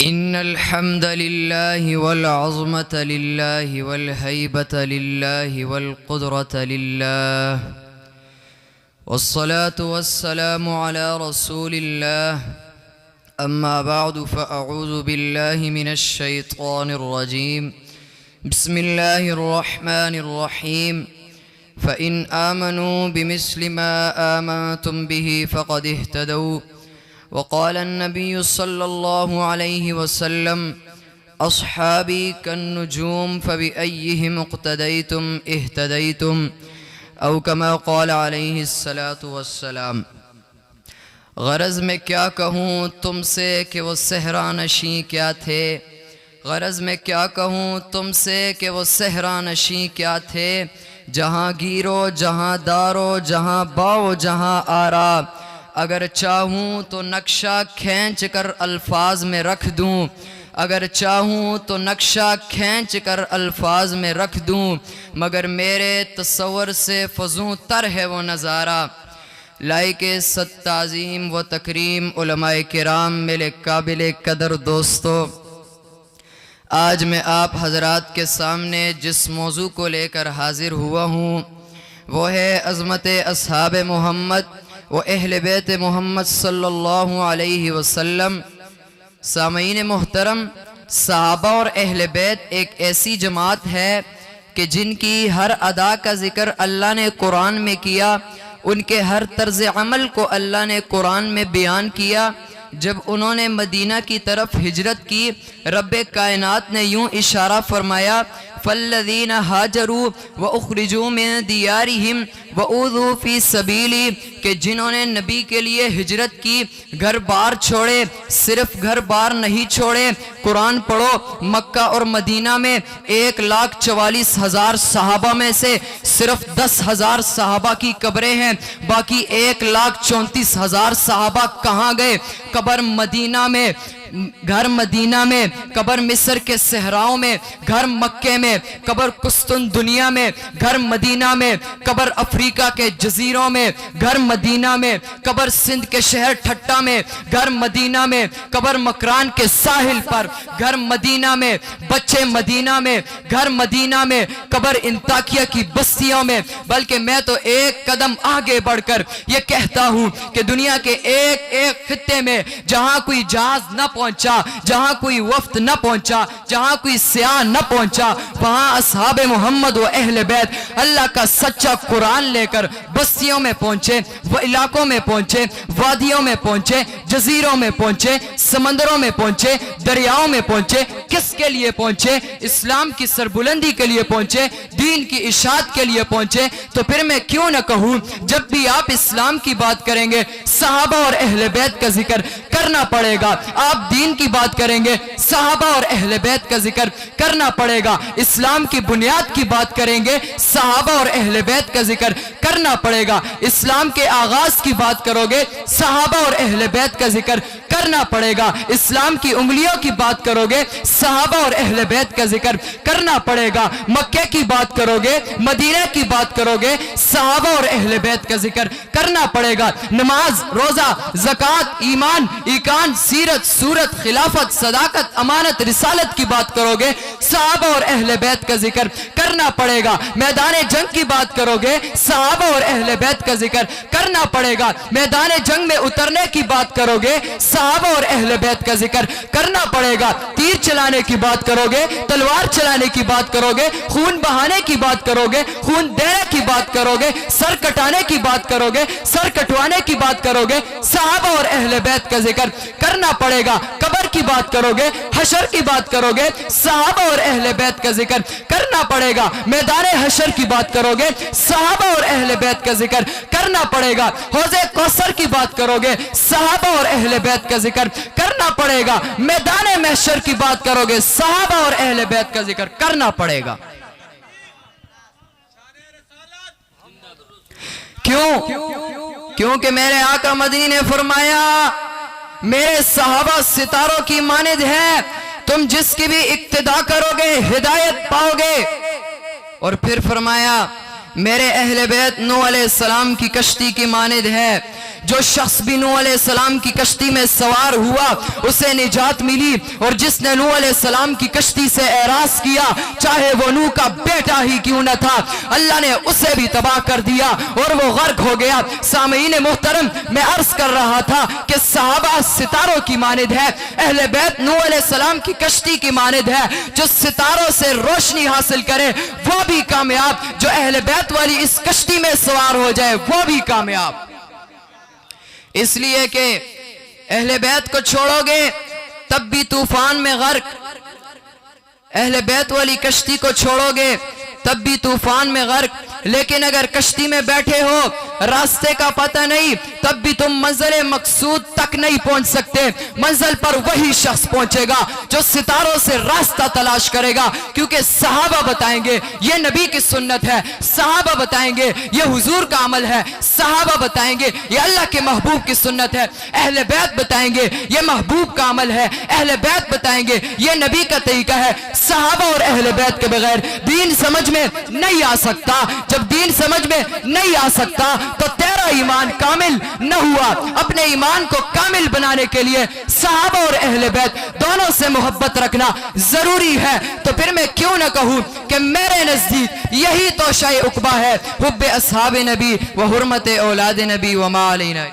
إن الحمد لله والعظمة لله والهيبة لله والقدرة لله والصلاة والسلام على رسول الله أما بعد فأعوذ بالله من الشيطان الرجيم بسم الله الرحمن الرحيم فإن آمنوا بمثل ما آمنتم به فقد اهتدوا وقال النبي صلى الله عليه وسلم أصحابي كالنجوم فبأيهم اقتديتم اهتديتم أو كما قال عليه الصلاة والسلام۔ غرض میں کیا کہوں تم سے کہ وہ صحرا نشیں کیا تھے، غرض میں کیا کہوں تم سے کہ وہ صحرا نشیں کیا تھے، جہاں گیرو جہاں دارو جہاں باؤ جہاں آرا، اگر چاہوں تو نقشہ کھینچ کر الفاظ میں رکھ دوں، اگر چاہوں تو نقشہ کھینچ کر الفاظ میں رکھ دوں، مگر میرے تصور سے فزوں تر ہے وہ نظارہ۔ لائق صد تعظیم و تکریم علماء کرام، میرے قابل قدر دوستو، آج میں آپ حضرات کے سامنے جس موضوع کو لے کر حاضر ہوا ہوں وہ ہے عظمت اصحاب محمد و اہل بیت محمد صلی اللہ علیہ وسلم۔ سامعین محترم، صحابہ اور اہل بیت ایک ایسی جماعت ہے کہ جن کی ہر ادا کا ذکر اللہ نے قرآن میں کیا، ان کے ہر طرز عمل کو اللہ نے قرآن میں بیان کیا۔ جب انہوں نے مدینہ کی طرف ہجرت کی، رب کائنات نے یوں اشارہ فرمایا فالذین ہاجروا واخرجوا من دیارہم واوذوا فی سبیلی، کہ جنہوں نے نبی کے لیے ہجرت کی، گھر بار چھوڑے، صرف گھر بار نہیں چھوڑے۔ قرآن پڑھو، مکہ اور مدینہ میں 1,44,000 صحابہ میں سے صرف 10,000 صحابہ کی قبریں ہیں، باقی 1,34,000 صحابہ کہاں گئے؟ قبر مدینہ میں، گھر مدینہ میں، قبر مصر کے صحراؤں میں، گھر مکے میں، قبر قسطن دنیا میں، گھر مدینہ میں، قبر افریقہ کے جزیروں میں، گھر مدینہ میں، قبر سندھ کے شہر ٹھٹا میں، گھر مدینہ میں، قبر مکران کے ساحل پر، گھر مدینہ میں، بچے مدینہ میں، گھر مدینہ میں، قبر انطاکیہ کی بستیوں میں۔ بلکہ میں تو ایک قدم آگے بڑھ کر یہ کہتا ہوں کہ دنیا کے ایک ایک خطے میں جہاں کوئی جہاز نہ پہنچا، جہاں کوئی وفد نہ پہنچا، جہاں کوئی سیاح نہ پہنچا، وہاں اصحاب محمد و اہل بیت اللہ کا سچا قرآن لے کر بستیوں میں پہنچے، وہ علاقوں میں پہنچے، وادیوں میں پہنچے، جزیروں میں پہنچے، سمندروں میں پہنچے، دریاؤں میں پہنچے۔ کس کے لیے پہنچے؟ اسلام کی سربلندی کے لیے پہنچے، دین کی اشاعت کے لیے پہنچے۔ تو پھر میں کیوں نہ کہوں، جب بھی آپ اسلام کی بات کریں گے صحابہ اور اہل بیت کا ذکر کرنا پڑے گا، آپ دین کی بات کریں گے صحابہ اور اہل بیت کا ذکر کرنا پڑے گا، اسلام کی بنیاد کی بات کریں گے صحابہ اور اہل بیت کا ذکر کرنا پڑے گا، اسلام کے آغاز کی بات کرو گے صحابہ اور اہل بیت کا ذکر کرنا پڑے گا، اسلام کی انگلیوں کی بات کرو گے صحابہ اور اہل بیت کا ذکر کرنا پڑے گا، مکہ کی بات کرو گے، مدینہ کی بات کرو گے، صحابہ اور اہل بیت کا ذکر کرنا پڑے گا، نماز، روزہ، زکوٰۃ، ایمان، ایقان، سیرت، سورت، خلافت، صداقت، امانت، رسالت کی بات کرو گے صحابہ اور اہل بیت کا ذکر کرنا پڑے گا، میدان جنگ کی بات کرو گے صحابہ اور اہل بیت کا ذکر کرنا پڑے گا، میدان جنگ میں اترنے کی بات کرو گے صحابہ اور اہل بیت کا ذکر کرنا پڑے گا، تیر چلانے کی بات کرو گے، تلوار چلانے کی بات کرو گے، خون بہانے کی بات کرو گے، خون دینے کی بات کرو گے، سر کٹانے کی بات کرو گے، سر کٹوانے کی بات کرو گے، صحابہ اور اہل بیت کا ذکر کرنا پڑے گا، قبر کی بات کرو گے، حشر کی بات کرو گے، صحابہ اور اہل بیت کا ذکر کرنا پڑے گا، میدان حشر کی بات کرو گے صحابہ اور اہل بیت کا ذکر کرنا پڑے گا، حوض کوثر کی بات کرو گے صحابہ اور اہل بیت کا ذکر کرنا پڑے گا، میدان محشر کی بات کرو گے صحابہ اور اہل بیت کا ذکر کرنا پڑے گا۔ کیونکہ میرے آقا مدنی نے فرمایا میرے صحابہ ستاروں کی مانند ہیں، تم جس کی بھی اقتداء کرو گے ہدایت پاؤ گے۔ اور پھر فرمایا میرے اہل بیت نوح علیہ السلام کی کشتی کی مانند ہے. جو شخص بھی نوح علیہ السلام کی کشتی میں سوار ہوا اسے نجات ملی، اور جس نے نوح علیہ السلام کی کشتی سے اعراض کیا چاہے وہ نوح کا بیٹا ہی کیوں نہ تھا، اللہ نے اسے بھی تباہ کر دیا اور وہ غرق ہو گیا. سامعین محترم، میں عرض کر رہا تھا کہ صحابہ ستاروں کی مانند ہے، اہل بیت نوح علیہ السلام کی کشتی کی مانند ہے. جو ستاروں سے روشنی حاصل کرے وہ بھی کامیاب، جو اہل بیت والی اس کشتی میں سوار ہو جائے وہ بھی کامیاب. اس لیے کہ اہل بیت کو چھوڑو گے تب بھی طوفان میں غرق، اہل بیت والی کشتی کو چھوڑو گے تب بھی طوفان میں غرق. لیکن اگر کشتی میں بیٹھے ہو، راستے کا پتہ نہیں، تب بھی تم منزل مقصود تک نہیں پہنچ سکتے. منزل پر وہی شخص پہنچے گا جو ستاروں سے راستہ تلاش کرے گا، کیونکہ صحابہ بتائیں گے یہ نبی کی سنت ہے، صحابہ بتائیں گے یہ حضور کا عمل ہے، صحابہ بتائیں گے یہ اللہ کے محبوب کی سنت ہے، اہل بیت بتائیں گے یہ محبوب کا عمل ہے، اہل بیت بتائیں گے یہ نبی کا طریقہ ہے. صحابہ اور اہل بیت کے بغیر دین سمجھ میں نہیں آ سکتا. جب دین سمجھ میں نہیں آ سکتا تو تیرا ایمان کامل نہ ہوا. اپنے ایمان کو کامل بنانے کے لیے صحابہ اور اہل بیت دونوں سے محبت رکھنا ضروری ہے. تو پھر میں کیوں نہ کہوں کہ میرے نزدیک یہی توشہ عقبہ ہے، حب اصحاب نبی و حرمت اولاد نبی وما علینا.